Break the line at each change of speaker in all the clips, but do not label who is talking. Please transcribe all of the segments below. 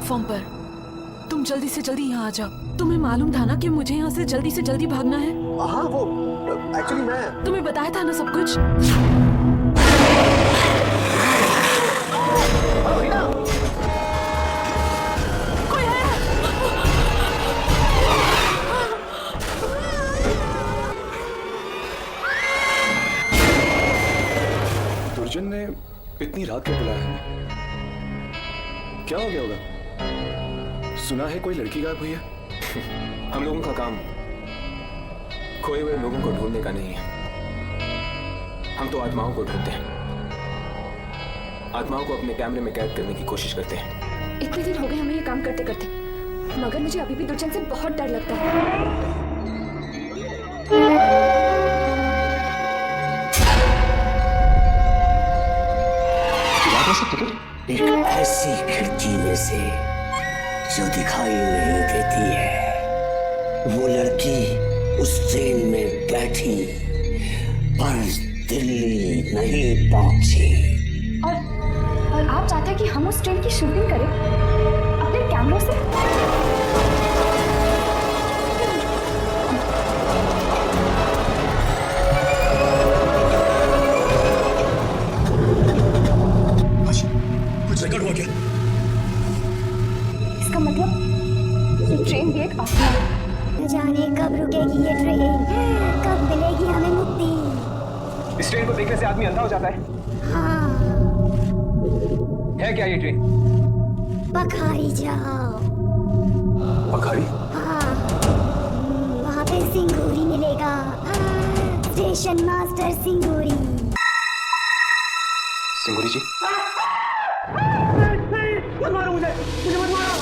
Platform पर। तुम जल्दी से जल्दी यहाँ आ जाओ। तुम्हें मालूम था ना कि मुझे यहाँ से जल्दी भागना है?
हाँ, वो एक्चुअली मैं
तुम्हें बताया था ना सब कुछ। कोई है?
दुर्जन ने इतनी रात को बुलाया है, क्या हो गया होगा? सुना है कोई लड़की गायब हुई है।
हम लोगों का काम खोए हुए लोगों को ढूंढने का नहीं है, हम तो आत्माओं को ढूंढते हैं, आत्माओं को अपने कैमरे में कैद करने की कोशिश करते हैं।
इतने दिन हो गए हमें ये काम करते करते, मगर मुझे अभी भी दुर्जन से बहुत डर लगता है।
एक ऐसी खिड़की में से जो दिखाई नहीं देती है, वो लड़की उस ट्रेन में बैठी पर दिल्ली नहीं पहुंची।
और आप चाहते हैं कि हम उस ट्रेन की शूटिंग करें अपने कैमरों से?
कुछ रिकॉर्ड हुआ क्या?
इसका मतलब ये ट्रेन भी एक आत्मा है।
न जाने कब रुकेगी ये ट्रेन, कब मिलेगी हमें मुक्ति।
इस ट्रेन को देखने से आदमी अंधा हो जाता है।
हाँ,
है क्या ये ट्रेन?
पखारी जाओ।
पखारी?
हाँ, वहाँ पे सिंगूरी मिलेगा। Station master Singuri.
सिंगूरी जी?
मत मारो मुझे मत मारो।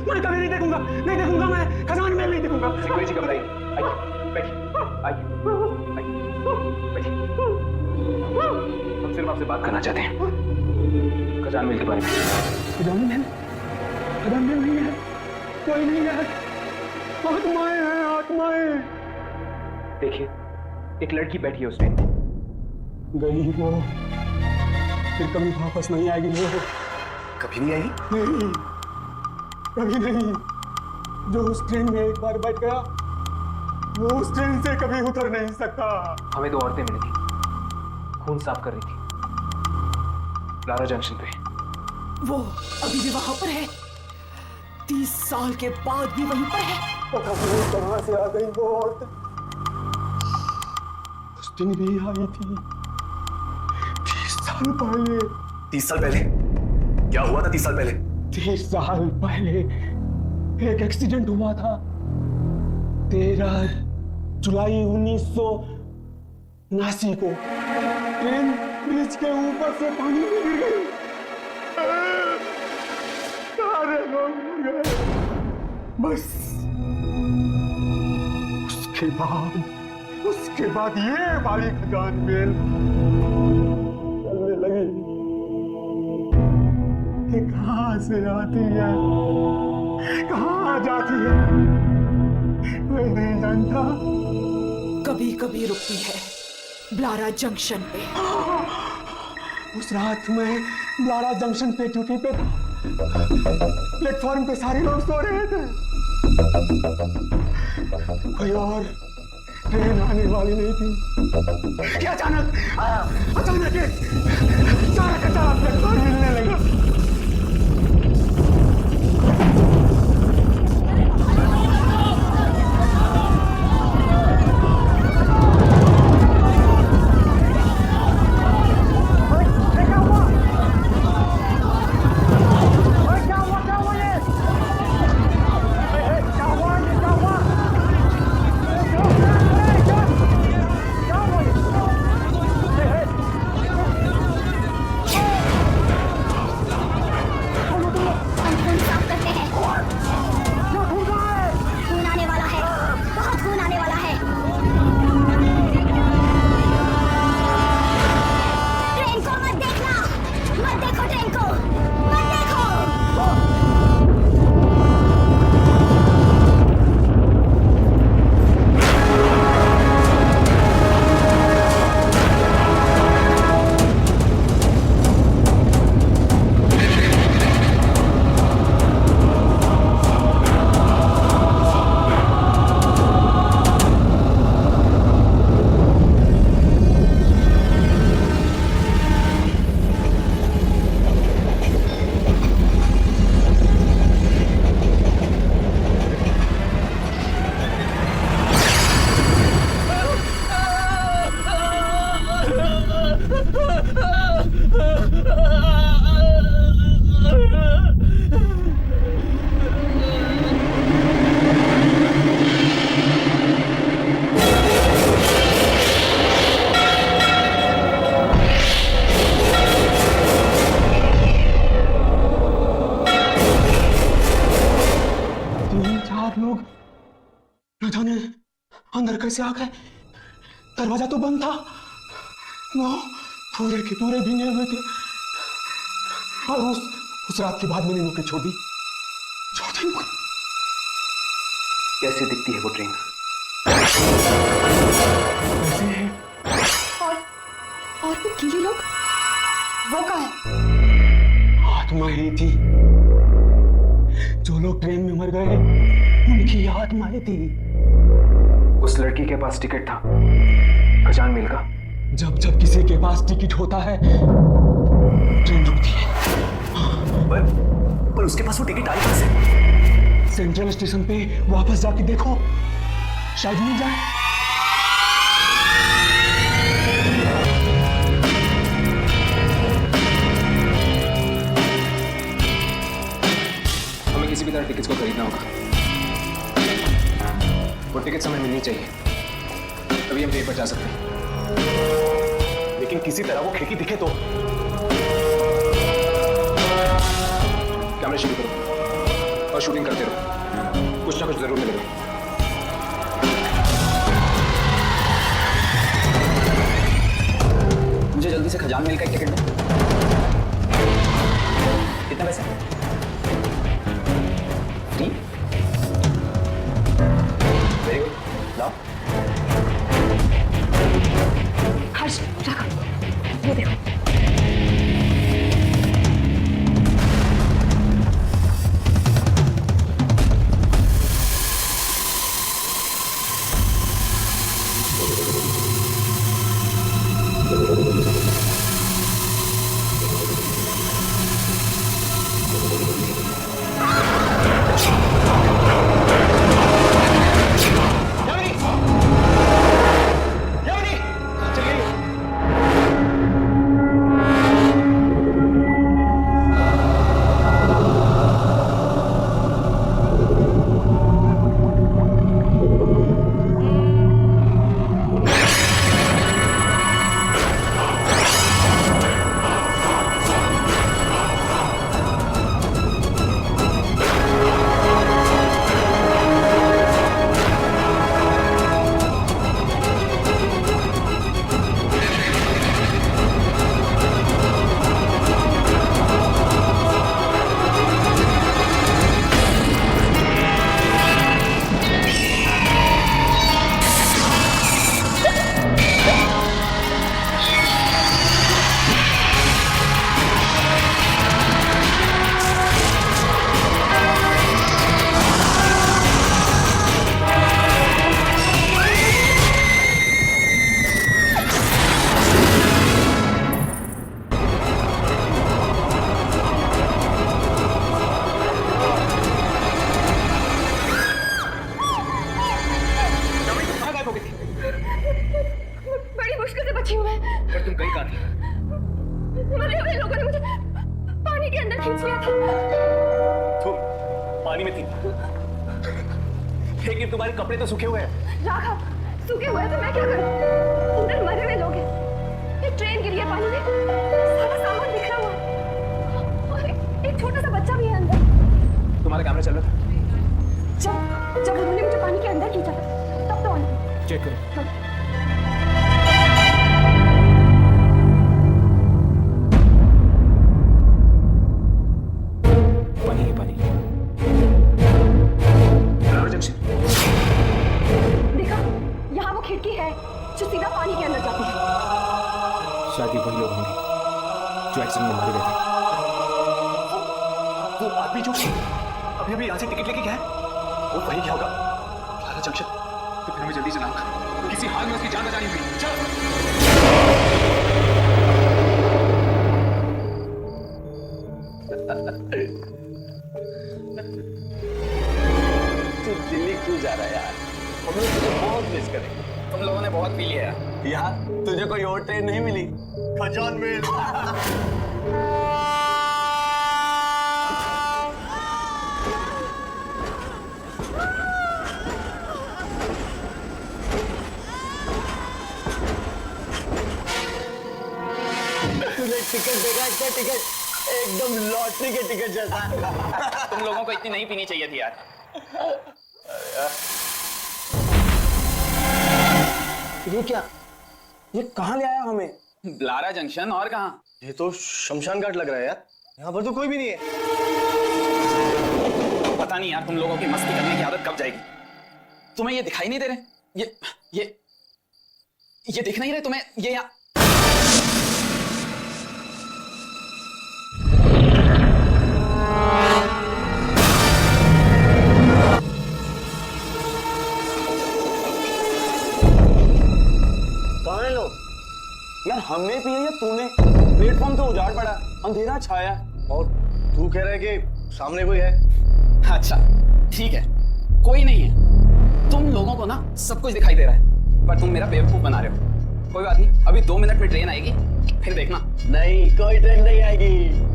मैं कभी नहीं देखूंगा मैं खजान में नहीं देखूंगा।
सिंगूरी जी घबराइए, आइए बैठिए, आइए बैठिए। हम सिर्फ आपसे बात करना चाहते हैं खजान महल के बारे में।
खजान महल नहीं है, कोई नहीं है, आत्माएं हैं, आत्माएं।
देखिए, एक लड़की बैठी है उस ट्रेन में।
गई वो, फिर कभी वापस नहीं आएगी वो।
कभी नहीं आएगी?
नहीं, कभी नहीं। जो उस ट्रेन में एक बार बैठ गया, वो उस ट्रेन से कभी उतर नहीं सकता।
हमें 2 औरतें मिली थी, खून साफ कर रही थी लारा जंक्शन पे।
वो अभी भी वहां पर है, 30 साल के बाद भी वहीं पर है।
पता नहीं कहां से आ गई वो औरत। उस दिन भी आई थी 30 साल पहले।
30 साल पहले क्या हुआ था? 30 साल पहले
30 साल पहले एक एक्सीडेंट हुआ था। 13 जुलाई 1979 को ट्रेन ब्रिज के ऊपर से पानी में गिर गई। सारे लोग मर गए। बस उसके बाद ये वाली खजान महल चलने लगी कि कहां से आती है, कहां जाती है, मैं नहीं जानता।
कभी कभी रुकती है ब्लारा जंक्शन पे।
उस रात में ब्लारा जंक्शन पे ड्यूटी पे था। प्लेटफॉर्म पे सारे लोग सो रहे थे। कोई और ट्रेन आने वाली नहीं थी कि अचानक एक सारा का सारा प्लेटफॉर्म हिलने लगा। लोग न जाने अंदर कैसे आ गए। दरवाजा तो बंद था, वो पूरे के पूरे भीगे हुए थे। और उस रात के बाद मैंने नौकरी छोड़ दी।
कैसे दिखती है वो ट्रेन?
और वो गीले लोग, वो कहाँ है?
आत्मा ही थी। जो लोग ट्रेन में मर गए उनकी आत्माएं थी।
उस लड़की के पास टिकट था खजान मिल का।
जब जब किसी के पास टिकट होता है ट्रेन रुकती है।
पर उसके पास वो टिकट आई कैसे?
सेंट्रल स्टेशन पे वापस जाके देखो, शायद मिल जाए।
हमें किसी भी तरह टिकट्स को खरीदना होगा। वो टिकट्स हमें मिलनी चाहिए, तभी हम ट्रेन पर जा सकते हैं।
लेकिन किसी तरह वो खिड़की दिखे तो।
कैमरा शुरू करो और शूटिंग करते रहो, कुछ ना कुछ जरूर मिलेगा।
मुझे जल्दी से खजान मिल का एक टिकट दो। कितना पैसा? फ्री? वेरी गुड, लाओ।
हर्ष रखो, ये देखो। बड़ी मुश्किल से बची हूँ मैं।
पर तुम कहीं कहाँ थी?
मरे हुए लोगों ने मुझे पानी के अंदर खींच लिया था।
तुम पानी में थी, लेकिन तुम्हारे कपड़े तो सूखे हुए हैं।
राघव, सूखे हुए तो मैं क्या करूं? अंदर मरे हुए लोग हैं। एक ट्रेन गिरी है पानी में, सारा सामान बिखरा हुआ है। और एक छोटा सा बच्चा भी है अंदर।
तुम्हारा कैमरा चल रहा था?
जब उन्होंने मुझे पानी के अंदर खींचा था तब तो ऑन।
चेक करो। पानी ही पानी।
देखा, यहाँ वो खिड़की है जो सीधा पानी के अंदर जाती है।
शायद ये वही लोग होंगे जो एक्सीडेंट में मारे गए थे।
वो आदमी जो अभी अभी यहाँ से टिकट लेके गया है, वो वही क्या होगा? Clara junction.
तो फिर हमें जल्दी से नाम, किसी हाल में उसकी जान बचानी हुई। चल।
तू दिल्ली क्यों जा रहा है यार? हम लोग तुझे बहुत मिस करेंगे।
तुम लोगों ने बहुत पी लिया
यार तुझे कोई और ट्रेन नहीं मिली? खजान मिल। तूने टिकट देखा? क्या टिकट? एकदम लॉटरी के टिकट जैसा।
तुम लोगों को इतनी नहीं पीनी चाहिए थी यार।
ये क्या? ये कहाँ ले आया हमें?
ब्लारा जंक्शन, और कहाँ?
ये तो शमशान घाट लग रहा है यार। यहाँ पर तो कोई भी नहीं है।
पता नहीं यार, तुम लोगों की मस्ती करने की आदत कब जाएगी? तुम्हें ये दिखाई नहीं दे रहे? ये दिख नहीं रहे तुम्हें? ये यहाँ
कहाँ है लोग? यार हमने पिया या तूने? प्लेटफॉर्म तो उजाड़ पड़ा, अंधेरा छाया, और तू कह रहा है कि सामने कोई है।
अच्छा ठीक है, कोई नहीं है। तुम लोगों को ना सब कुछ दिखाई दे रहा है, पर तुम मेरा बेवकूफ बना रहे हो। कोई बात नहीं, अभी 2 मिनट में ट्रेन आएगी, फिर देखना।
नहीं, कोई ट्रेन नहीं आएगी।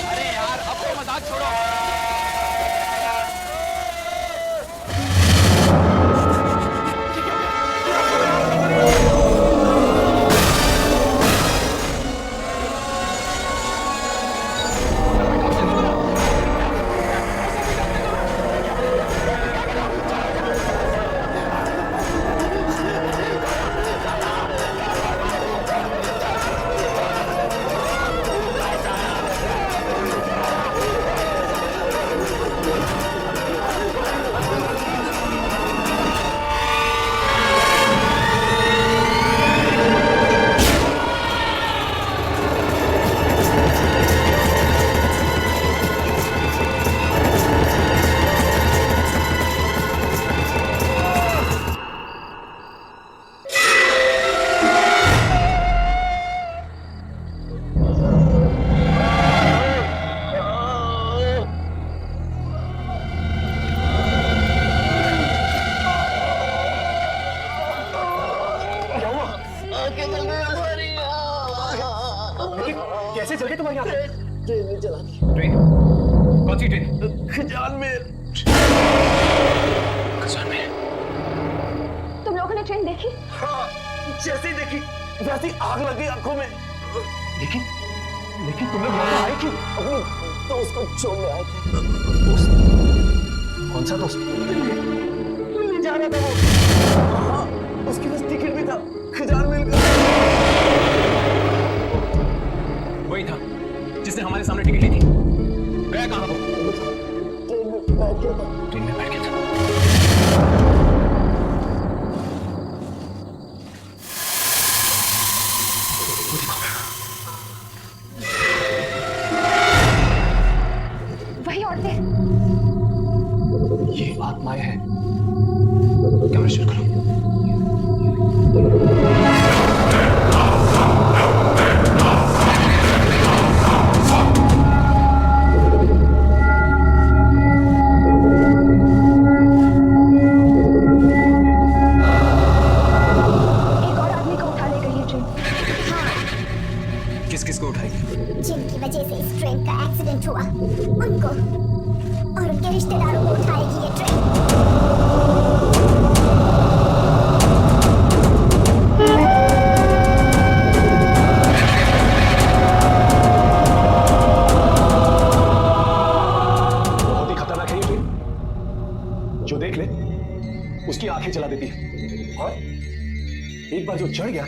अरे यार, अब तो मजाक छोड़ो।
कैसे चल गए तुम्हारी आंखें? ट्रेन नहीं चला दी।
ट्रेन? कौन सी ट्रेन?
खजान में।
खजान में?
तुम लोगों ने ट्रेन देखी?
हाँ, जैसे ही देखी वैसे ही आग लग गई आंखों में। लेकिन लेकिन तुम लोग यहाँ पे आए क्यों? अपने दोस्त को छोड़ने आए थे। दोस्त? कौन सा दोस्त? ले जा रहा था वो। हाँ, उसके पास टिकट भी था, खजान मिल गया।
वही था जिसने हमारे सामने टिकट ली थी। गया कहाँ वो? ट्रेन में बैठ गया था। वो देखो,
वही औरतें।
ये आत्माएं हैं। कैमरा शुरू करो। किसको उठाएगी?
जिनकी वजह से इस ट्रेन का एक्सीडेंट हुआ उनको और उनके रिश्तेदारों को उठाएगी ये ट्रेन।
बहुत ही खतरनाक है ये ट्रेन। जो देख ले उसकी आंखें जला देती है, और एक बार जो चढ़ गया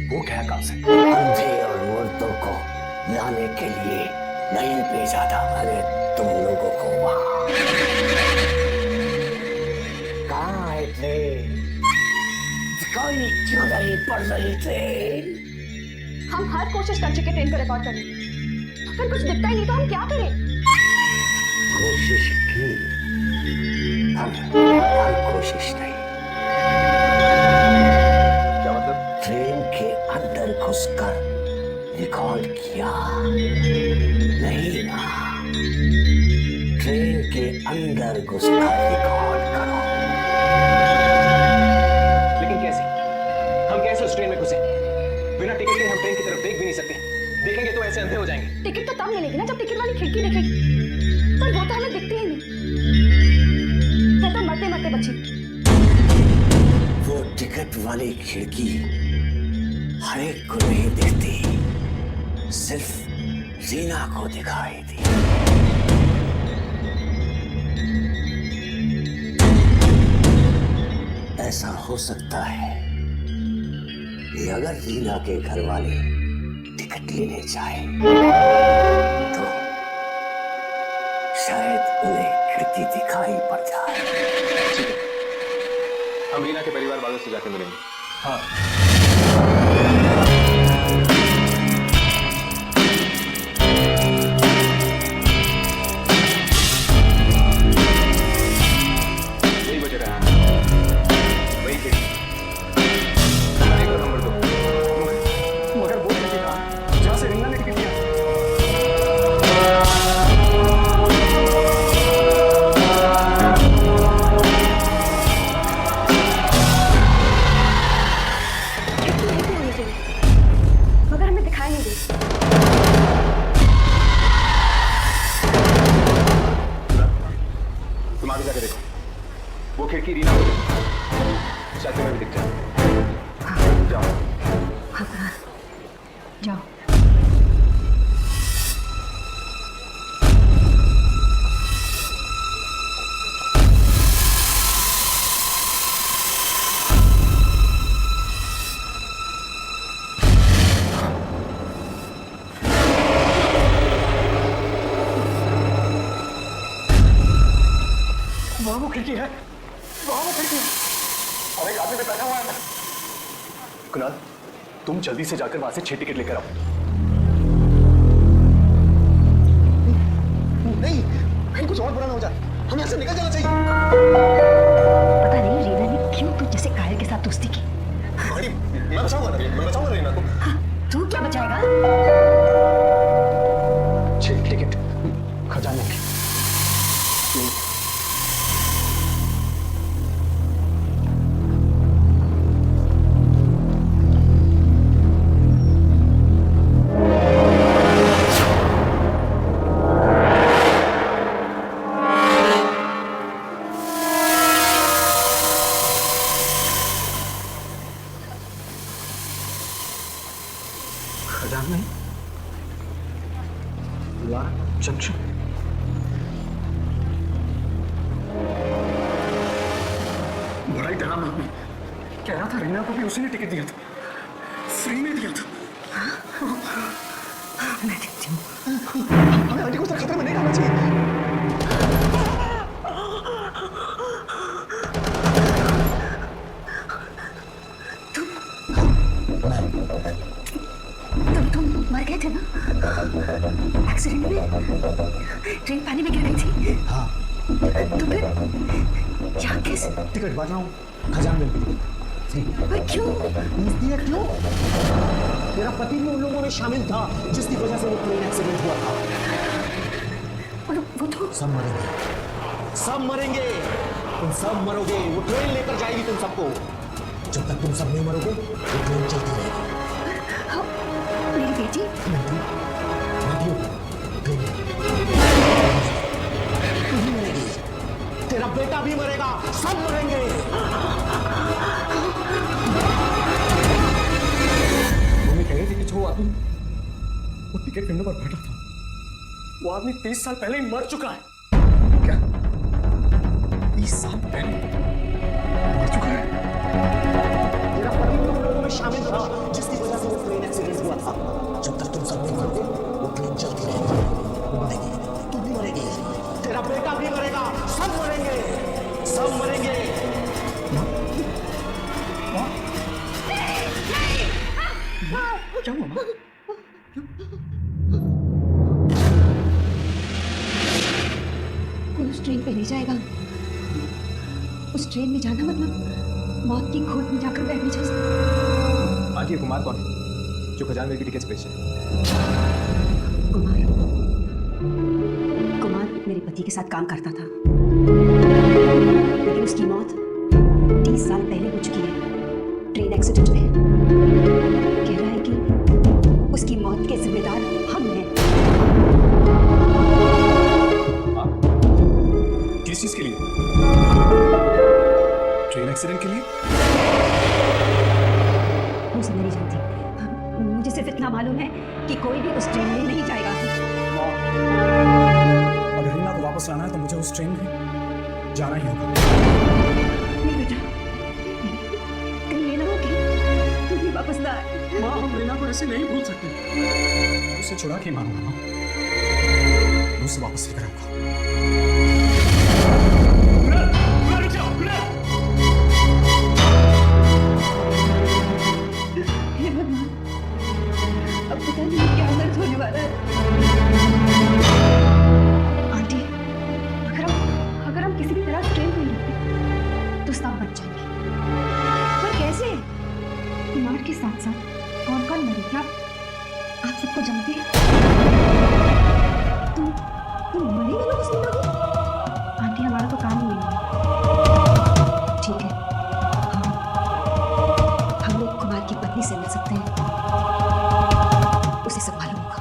वो गया काम से।
अंधे और मुर्दों को लाने के लिए नहीं भेजा था मैंने तुम लोगों को वहां। कहाँ है ट्रेन? कोई क्यों नहीं पड़ रही ट्रेन?
हम हर कोशिश कर चुके ट्रेन को रिकॉर्ड करने की, अगर कुछ दिखता ही नहीं तो हम क्या करें?
कोशिश की, हर कोशिश नहीं।
क्या मतलब?
ट्रेन के अंदर घुसकर रिकॉर्ड किया नहीं ना, ट्रेन के अंदर घुसकर रिकॉर्ड करो।
लेकिन कैसे? हम कैसे उस ट्रेन में घुसे? बिना टिकट के हम ट्रेन की तरफ देख भी नहीं सकते। देखेंगे तो ऐसे अंधे हो जाएंगे।
टिकट तो तब मिलेगी ना जब टिकट वाली खिड़की दिखेगी, पर वो तो हमें दिखती ही नहीं। मैं तो मरते मरते बची।
वो टिकट वाली खिड़की हर एक को नहीं दिखती, सिर्फ रीना को दिखाई दी। ऐसा हो सकता है कि अगर रीना के घर वाले टिकट लेने जाए तो शायद उन्हें खिड़की दिखाई पड़ जाए।
हम रीना के परिवार वालों से जाके मिलेंगे।
हाँ,
यही बच रहा है, वही खिड़की। अरे को नंबर दो।
मगर वो खिड़की कहाँ? जहाँ से रीना ने टिकट लिया।
मगर हमें दिखाई नहीं दी।
तुम आगे जाके देखो, वो खिड़की रीना को शायद तुम्हें भी दिख जाए। जाओ।
जाओ।
वहाँ वो खिड़की है, वहाँ वो खिड़की है। और एक आदमी पे बैठा हुआ है। कुणाल, तुम जल्दी से जाकर वहां से 6 टिकट लेकर आओ। नहीं, कहीं कुछ और बुरा ना हो जाए, हमें यहाँ से निकल जाना चाहिए।
पता नहीं रीना ने क्यों तुझ जैसे कायल के साथ दोस्ती की।
मैं बचाऊंगा ना, मैं बचाऊंगा रीना को।
तू क्या बचाएगा?
6 टिकट खजाने के। खजाने जंक्शन। बड़ा ही डरा आदमी, कह रहा था रीना को भी उसी ने टिकट दिया था, फ्री में दिया था।
मैं देखती हूँ।
हमें आंटी को तो खतरे में नहीं डालना चाहिए।
तुम मर गए थे ना एक्सीडेंट में? ट्रेन पानी में गिर गई थी।
हाँ,
तो फिर यहाँ कैसे?
टिकट बांट रहा हूँ, खजाने में।
पर क्यों?
इसलिए क्यों? मेरा पति भी उन लोगों में शामिल था जिसकी वजह से वो ट्रेन एक्सीडेंट हुआ था।
और वो तो
सब मरेंगे, सब मरेंगे, तुम सब मरोगे। वो ट्रेन लेकर जाएगी तुम सबको। जब तक तुम सब नहीं मरोगे वो ट्रेन चलती रहेगी।
मेरी बेटी
तू भी मरेगी, तेरा बेटा भी मरेगा, सब मरेंगे।
मम्मी कह रही थी कि जो आदमी वो टिकट विंडो पर बैठा था, वो आदमी 30 साल पहले ही मर चुका है। क्या? 30 साल पहले मर चुका है?
मेरा पति भी उन लोगों में शामिल था जिसकी वजह से वो ट्रेन एक्सीडेंट हुआ था। जब तक तुम सब नहीं मरोगे वो ट्रेन चलती रहेगी। वो मरेगी, तू भी मरेगी, तेरा बेटा भी मरेगा, सब मरेंगे, सब मरेंगे।
क्या हुआ माँ?
कोई उस ट्रेन पे ले जाएगा। उस ट्रेन में जाना मतलब मौत की खोज में जाकर बैठने जैसा।
आंटी, ये कुमार कौन है जो खजानवी की टिकट्स बेच रहे हैं?
कुमार मेरे पति के साथ काम करता था, लेकिन उसकी मौत 30 साल पहले हो चुकी है ट्रेन एक्सीडेंट में। कह रहा है कि उसकी मौत के जिम्मेदार हम हैं।
उस ट्रेन में जाना ही होगा।
नहीं बेटा, कहीं ये ना हो कि तू भी वापस ना आए।
माँ, हम रीना को ऐसे नहीं भूल सकते। उसे छुड़ा के मारूंगा माँ, मैं उसे वापस लेकर आऊंगा।
हे भगवान, अब पता नहीं क्या दर्द होने वाला है। आंटी, अगर हम किसी भी तरह ट्रेन में रुकते तो सब बच जाएंगे। पर कैसे? मार के साथ साथ कौन कौन मरे क्या आप सबको जानते हैं? तुम मरे वालों को सुन लोगे? आंटी, हमारा तो काम ही नहीं है। ठीक है, हम लोग कुमार की पत्नी से मिल सकते हैं, उसे सब मालूम होगा।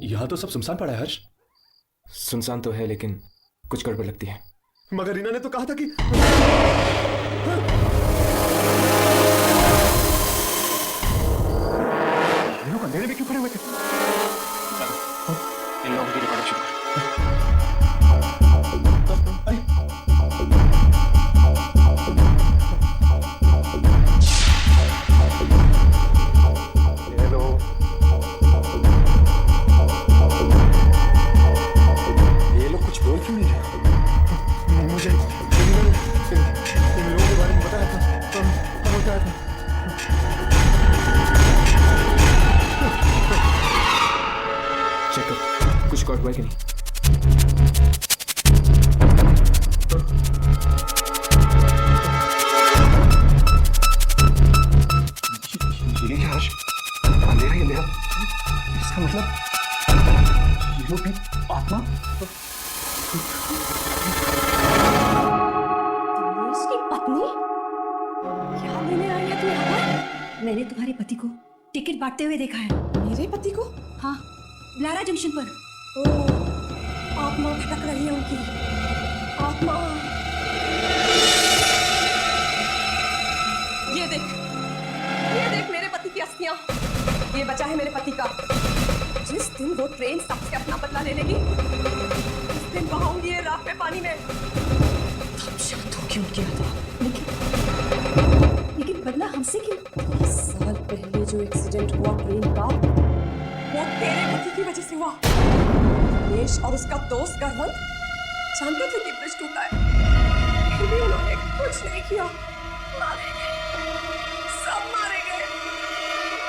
यहाँ तो सब सुनसान पड़ा है हर्ष।
सुनसान तो है लेकिन कुछ गड़बड़ लगती है।
मगर रीना ने तो कहा था कि ये लोग अंधेरे में क्यों खड़े हुए थे?
इन लोगों की रिकॉर्डिंग शुरू कर।
ये लोग कुछ बोल क्यों नहीं रहे? मुझे इन लोगों के बारे में बताया था। बताया था।
चेक कर, कुछ रिकॉर्ड हुआ है कि नहीं।
ये क्या हर्ष? अंधेरा ही अंधेरा। इसका मतलब ये लोग भी आत्मा?
दिनेश की पत्नी? क्या लेने आई है तू यहाँ पर? मैंने तुम्हारे पति को टिकट बांटते हुए देखा है। मेरे पति को? हाँ, लारा जंक्शन पर। ओह, आत्मा भटक रही है उनकी। आत्मा।
ये देख मेरे पति की अस्थियां। ये बचा है मेरे पति का। जिस दिन वो ट्रेन सबसे अपना बदला ले लेगी, उस दिन बहाऊंगी ये राख में पानी में।
तब शांत होगी उनकी आत्मा। लेकिन बदला हमसे क्यों?
10 साल पहले जो एक्सीडेंट हुआ ट्रेन का, वो तेरे पति की वजह से हुआ। दिनेश और उसका दोस्त गरवंत जानते थे कि ब्रिज टूटा है, फिर भी उन्होंने कुछ नहीं किया। मारे गए, सब मारे गए।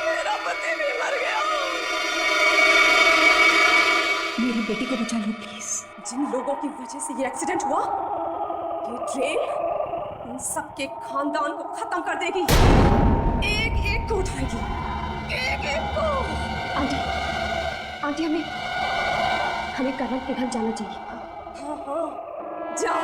मेरा पति भी मर गया।
मेरी बेटी को बचा लो प्लीज।
जिन लोगों की वजह से ये एक्सीडेंट हुआ, ये ट्रेन इन सबके खानदान को खत्म कर देगी। एक एक को उठाएगी, एक एक को।
आंटी, हमें करवट के घर जाना चाहिए।
हाँ हाँ, जाओ।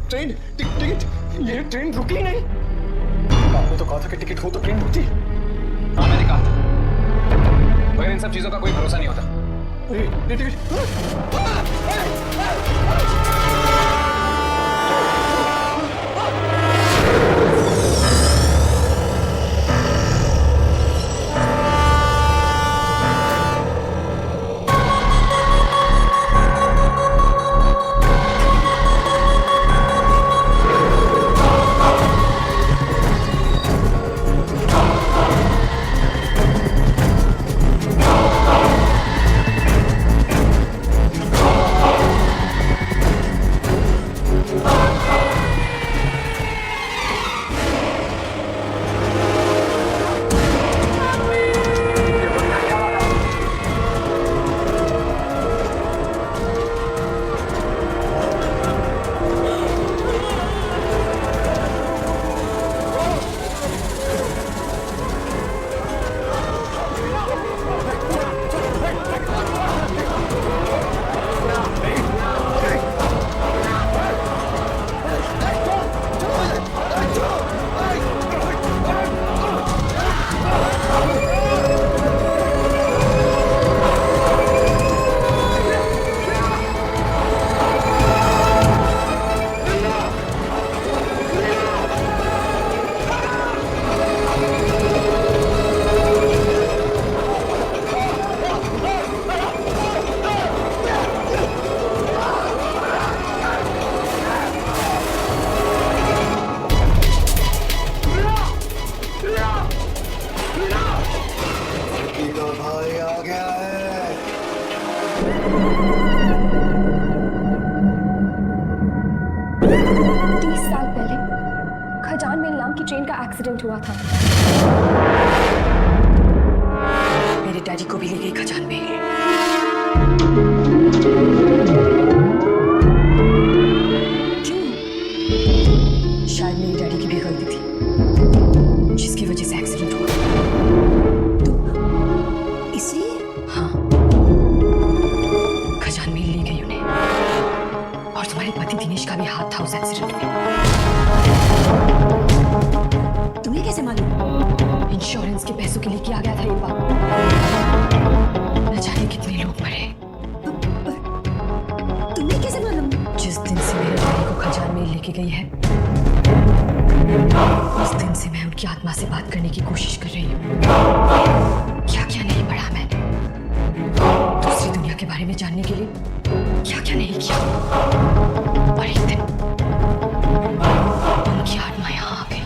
ट्रेन टिकट, ये ट्रेन रुकी नहीं। आपने तो कहा था कि टिकट हो तो ट्रेन रुकती।
हाँ, मैंने कहा था, मगर इन सब चीजों का कोई भरोसा नहीं होता।
ये टिकट
साल पहले खजान मेल नाम की ट्रेन का एक्सीडेंट हुआ था।
मेरे डैडी को भी ले गई खजान मेल। क्यों? शायद मेरी डैडी की भी गलती थी, जिसकी वजह से एक्सीडेंट हुआ। तो इसलिए? हाँ, खजान मेल ले गई उन्हें, और तुम्हारे पति दिनेश का भी हाथ था उस एक्सीडेंट में। तुम्हें कैसे मालूम? इंश्योरेंस के पैसों के लिए किया गया था ये बात। न जाने कितने लोग मरे। तुम्हें कैसे मालूम? जिस दिन से मेरे डैडी को खजान में लेके गई है, उस दिन से मैं उनकी आत्मा से बात करने की कोशिश कर रही हूँ। क्या क्या नहीं पढ़ा मैंने, दूसरी दुनिया के बारे में जानने के लिए क्या क्या नहीं किया। और एक दिन उनकी आत्मा यहाँ आ गई।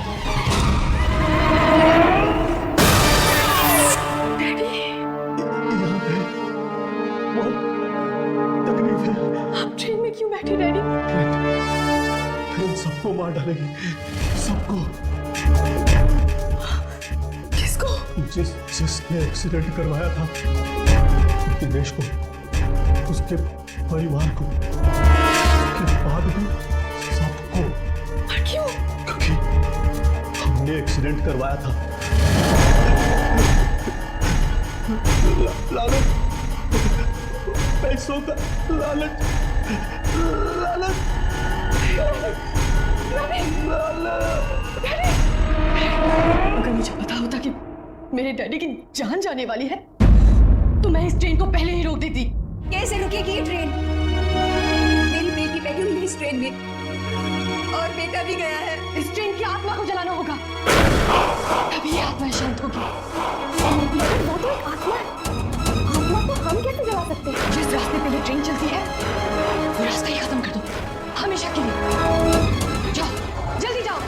तकलीफ है।
आप ट्रेन में क्यों बैठे डैडी?
ट्रेन सबको मार डालेगी, सबको।
किसको?
जिसने एक्सीडेंट करवाया था दिनेश को, उसके परिवार को, उसके बाद भी सबको।
क्यों?
क्योंकि हमने एक्सीडेंट करवाया था। लालच, पैसों का लालच, लालच,
अगर मुझे पता होता कि मेरे डैडी की जान जाने वाली है, तो मैं इस ट्रेन को पहले ही रोक देती।
कैसे रुकेगी ये ट्रेन? मेरी बेटी बैठी हुई है इस ट्रेन में, और बेटा भी गया है।
इस ट्रेन की आत्मा को जलाना होगा, तभी ये आत्मा शांत होगी।
लेकिन वो तो एक आत्मा है, आत्मा को हम कैसे जला सकते हैं?
जिस रास्ते पे ये ट्रेन चलती है, वो रास्ता ही खत्म कर दो, हमेशा के लिए। जाओ, जल्दी जाओ।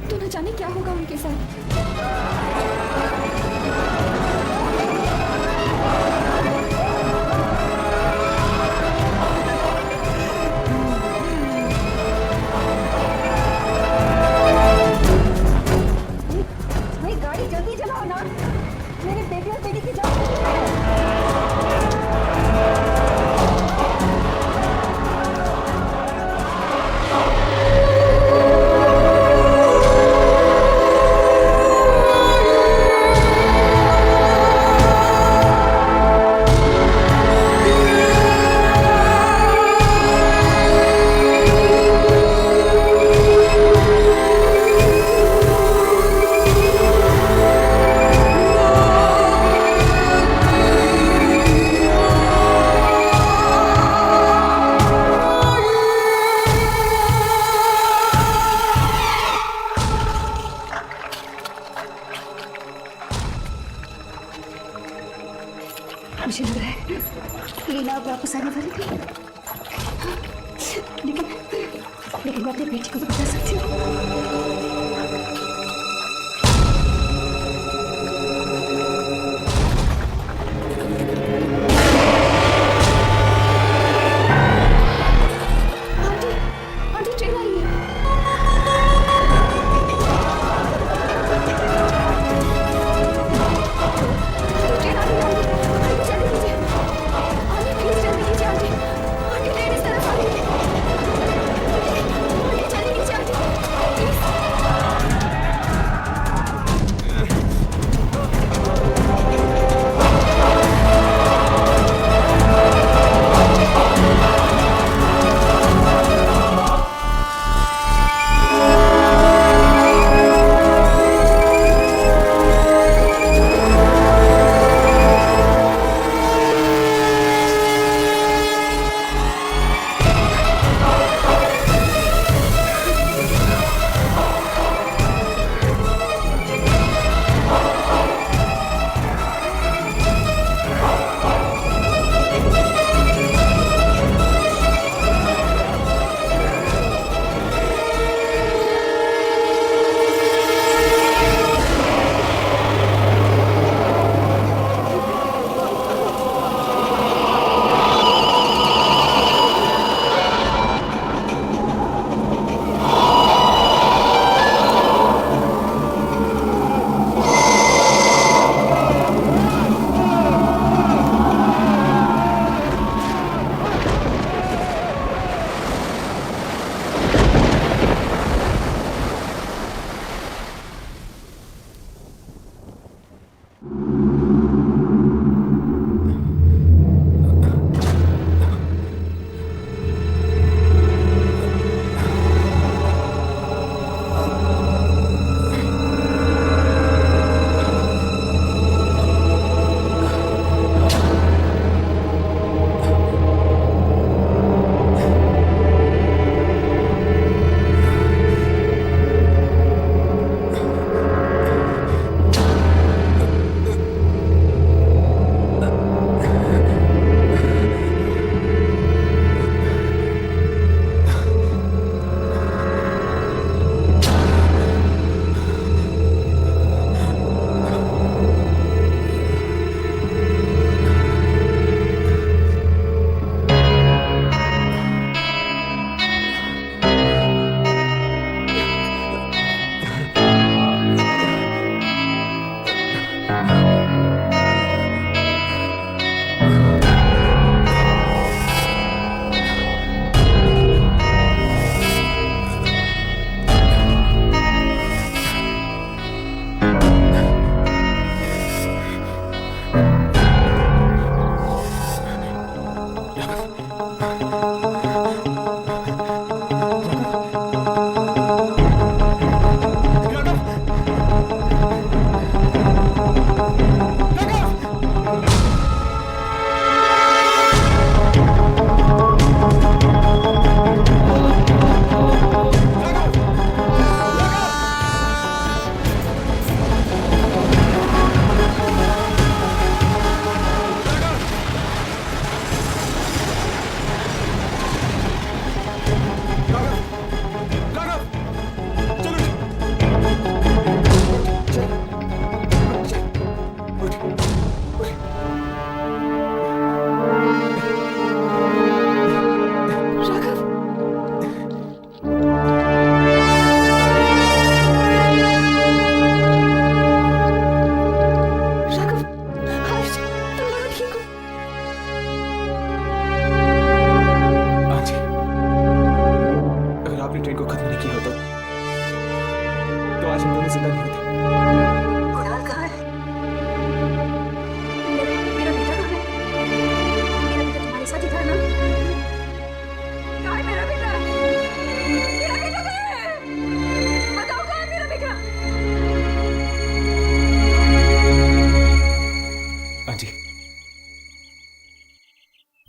तो न जाने क्या होगा उनके साथ।
भाई गाड़ी जल्दी चलाओ ना, मेरे बेटे और बेटी की जान। मुझे लग रहा है लीला अब वापस आने वाली थी, लेकिन मैं अपनी बेटी को तो बचा सकती हूँ।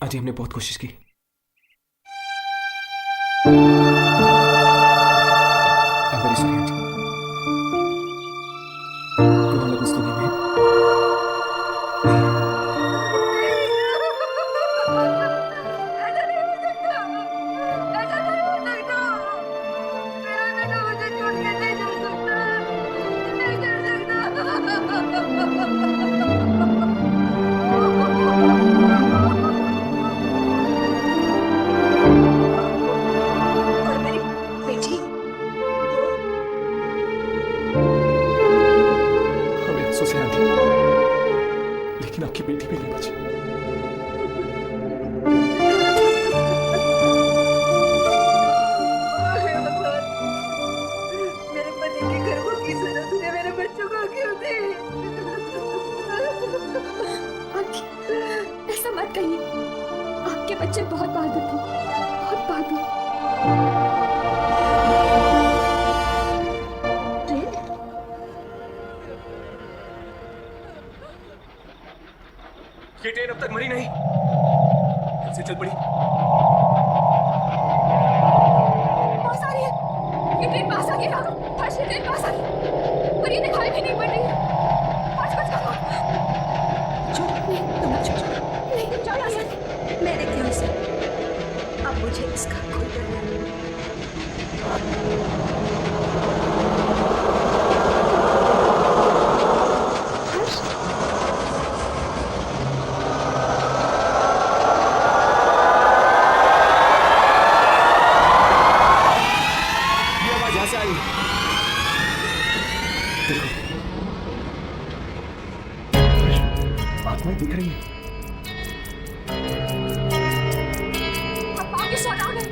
आंटी हमने बहुत कोशिश की। I'm very sorry, aunty. कोई हालत इस दुनिया में
और मेरी बेटी
हमें अफसोस है आंटी, लेकिन आपकी बेटी भी नहीं बची।
मेरे पति के गर्भों की सजा तूने मेरे बच्चों को क्यों दी?
आंटी, ऐसा मत कहिए। आपके बच्चे बहुत बहादुर थे, बहुत बहादुर।
ये ट्रेन अब तक मरी नहीं, फिर से चल पड़ी।
पास आ रही है, ये ट्रेन पास आ गई राघव। हर्ष, ये ट्रेन पास आ गई, पर ये दिखाई भी नहीं पड़ रही है। पास करो। नहीं, तुम मत छोड़ो। नहीं, तुम जाओ यहाँ से।
मैं देखती हूँ इसे। अब मुझे इसका कोई डर नहीं। हर्ष,
ये आवाज यहाँ से आई। देखो, आत्माएं दिख रही हैं।
अब आगे शॉट आ गए।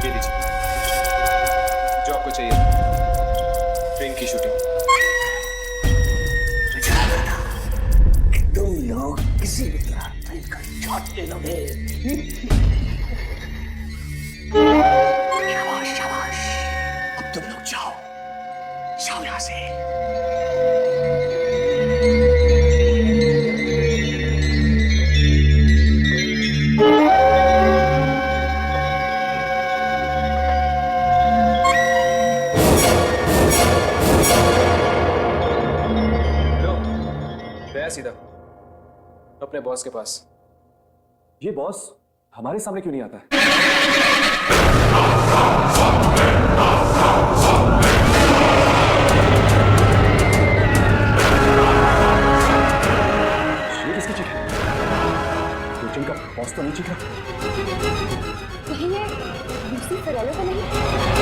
ये लीजिए, जो आपको चाहिए, ट्रेन की शूटिंग।
तुम लोग किसी भी तरह ट्रेन का शॉट ले लोगे। शाबाश शाबाश, अब तुम लोग जाओ, जाओ यहाँ से।
लो, गया सीधा अपने बॉस के पास।
ये बॉस हमारे सामने क्यों नहीं आता है? ये किसकी चीख है? कोचिंग का बॉस तो नहीं चीख रहा।
कहीं ये लूसी फरेलो तो नहीं?